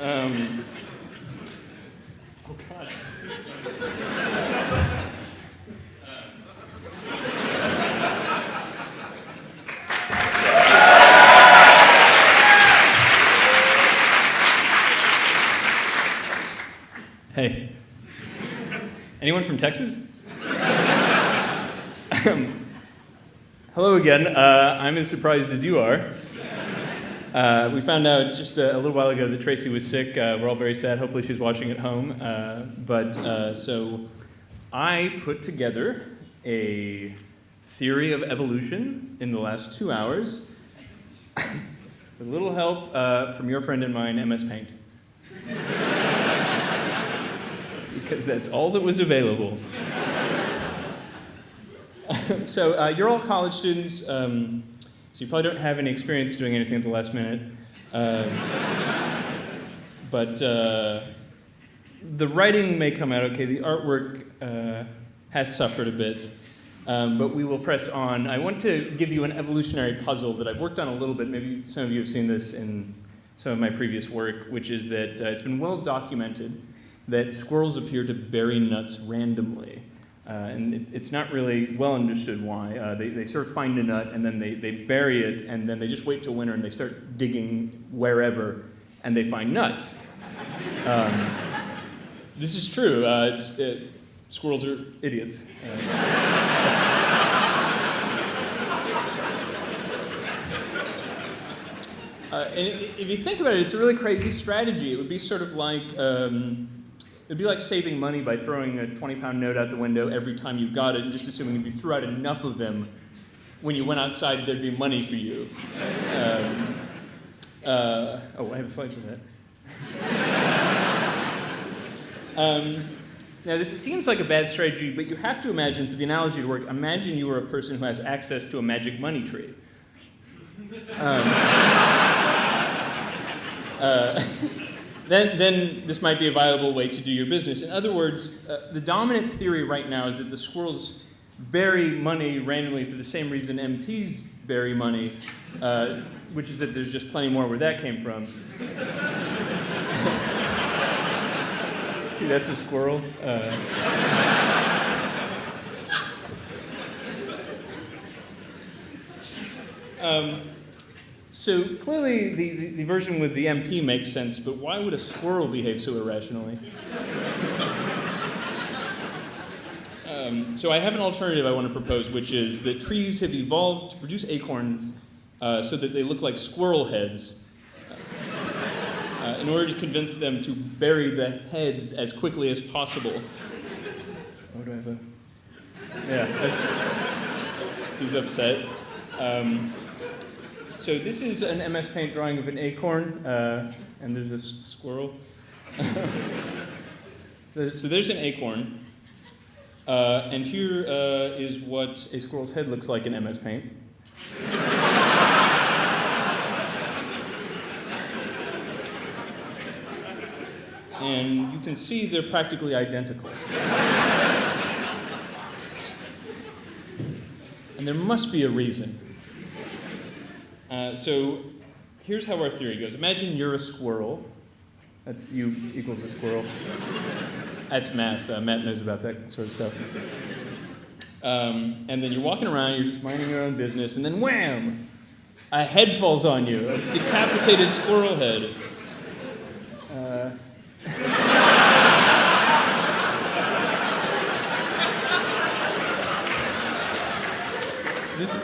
Oh, God. Hey. Anyone from Texas? Hello again. I'm as surprised as you are. We found out just a little while ago that Tracy was sick. We're all very sad. Hopefully she's watching at home. So I put together a theory of evolution in the last 2 hours with a little help from your friend and mine, MS Paint. Because that's all that was available. So you're all college students, so you probably don't have any experience doing anything at the last minute. But the writing may come out okay. The artwork has suffered a bit, but we will press on. I want to give you an evolutionary puzzle that I've worked on a little bit. Maybe some of you have seen this in some of my previous work, which is that it's been well documented that squirrels appear to bury nuts randomly. And it's not really well understood why. They sort of find a nut, and then they bury it, and then they just wait till winter, and they start digging wherever, and they find nuts. This is true. Squirrels are idiots. And if you think about it, it's a really crazy strategy. It would be sort of like... It'd be like saving money by throwing a 20-pound note out the window every time you got it and just assuming if you threw out enough of them, when you went outside, there'd be money for you. I have a slide for that. Now, this seems like a bad strategy, but you have to imagine, for the analogy to work, imagine you were a person who has access to a magic money tree. Then this might be a viable way to do your business. In other words, the dominant theory right now is that the squirrels bury money randomly for the same reason MPs bury money, which is that there's just plenty more where that came from. See, that's a squirrel. So clearly the version with the MP makes sense, but why would a squirrel behave so irrationally? So I have an alternative I want to propose, which is that trees have evolved to produce acorns so that they look like squirrel heads in order to convince them to bury the heads as quickly as possible. Oh, do I have a... Yeah, he's upset. So this is an MS Paint drawing of an acorn, and there's a squirrel. So there's an acorn, and here is what a squirrel's head looks like in MS Paint. And you can see they're practically identical. And there must be a reason. So here's how our theory goes. Imagine you're a squirrel. That's you equals a squirrel. That's math. Matt knows about that sort of stuff. And then you're walking around, you're just minding your own business, and then wham! A head falls on you, a decapitated squirrel head.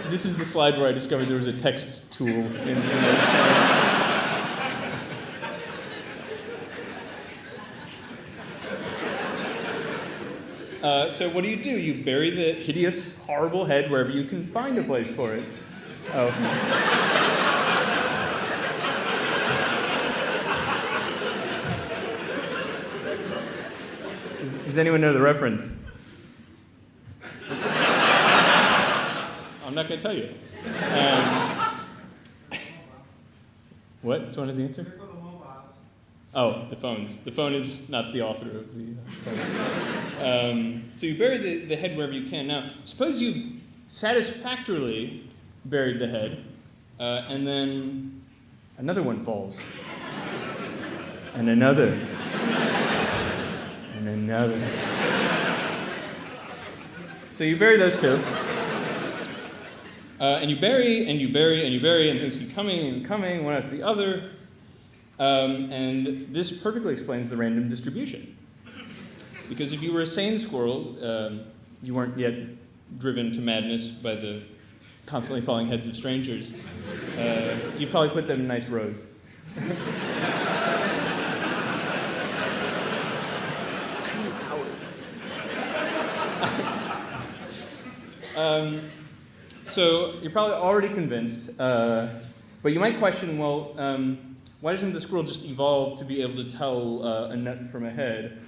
This is the slide where I discovered there was a text tool in this. So what do? You bury the hideous, horrible head wherever you can find a place for it. Oh. Does anyone know the reference? I'm not going to tell you. What? Which one is the answer? Oh, the phones. The phone is not the author of the phone. So you bury the head wherever you can. Now, suppose you've satisfactorily buried the head, and then another one falls. and another, and another. So you bury those two. And you bury, and you bury, and you bury, and things keep coming and coming, one after the other. And this perfectly explains the random distribution. Because if you were a sane squirrel, you weren't yet driven to madness by the constantly falling heads of strangers, you'd probably put them in nice rows. So you're probably already convinced, but you might question, well, why doesn't the squirrel just evolve to be able to tell a nut from a head?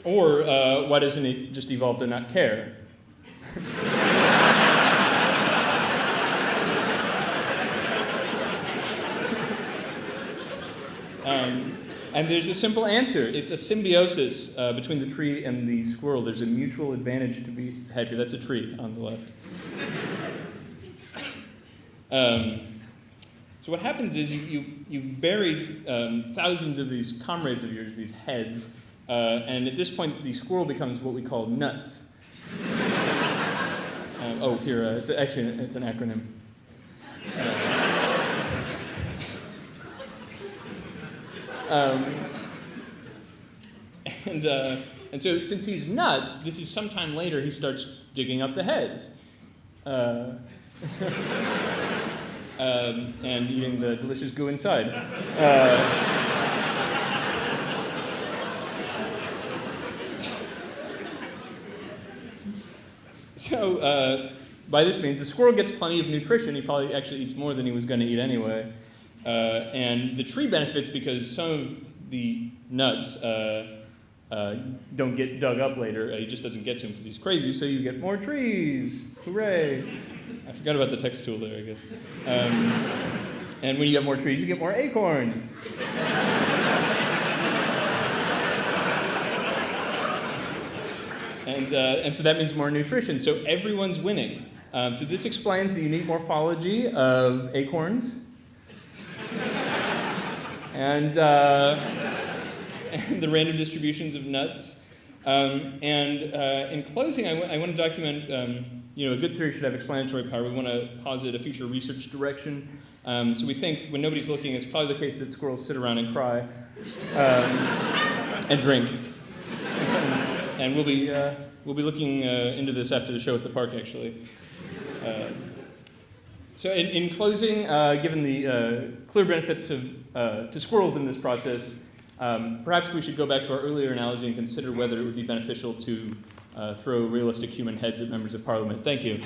Or why doesn't it just evolve to not care? And there's a simple answer. It's a symbiosis between the tree and the squirrel. There's a mutual advantage to be had here. That's a tree on the left. So what happens is you've buried thousands of these comrades of yours, these heads, and at this point the squirrel becomes what we call nuts. It's an acronym. And so since he's nuts, this is sometime later he starts digging up the heads. And eating the delicious goo inside. By this means, the squirrel gets plenty of nutrition. He probably actually eats more than he was going to eat anyway. And the tree benefits because some of the nuts don't get dug up later. He just doesn't get to them because he's crazy, so you get more trees. Hooray. I forgot about the text tool there, I guess. And when you have more trees, you get more acorns. And so that means more nutrition. So everyone's winning. So this explains the unique morphology of acorns. And the random distributions of nuts. In closing, I want to document, a good theory should have explanatory power. We want to posit a future research direction. So we think when nobody's looking, it's probably the case that squirrels sit around and cry and drink. And we'll be looking into this after the show at the park, actually. So in closing, given the clear benefits to squirrels in this process, perhaps we should go back to our earlier analogy and consider whether it would be beneficial to throw realistic human heads at members of parliament. Thank you.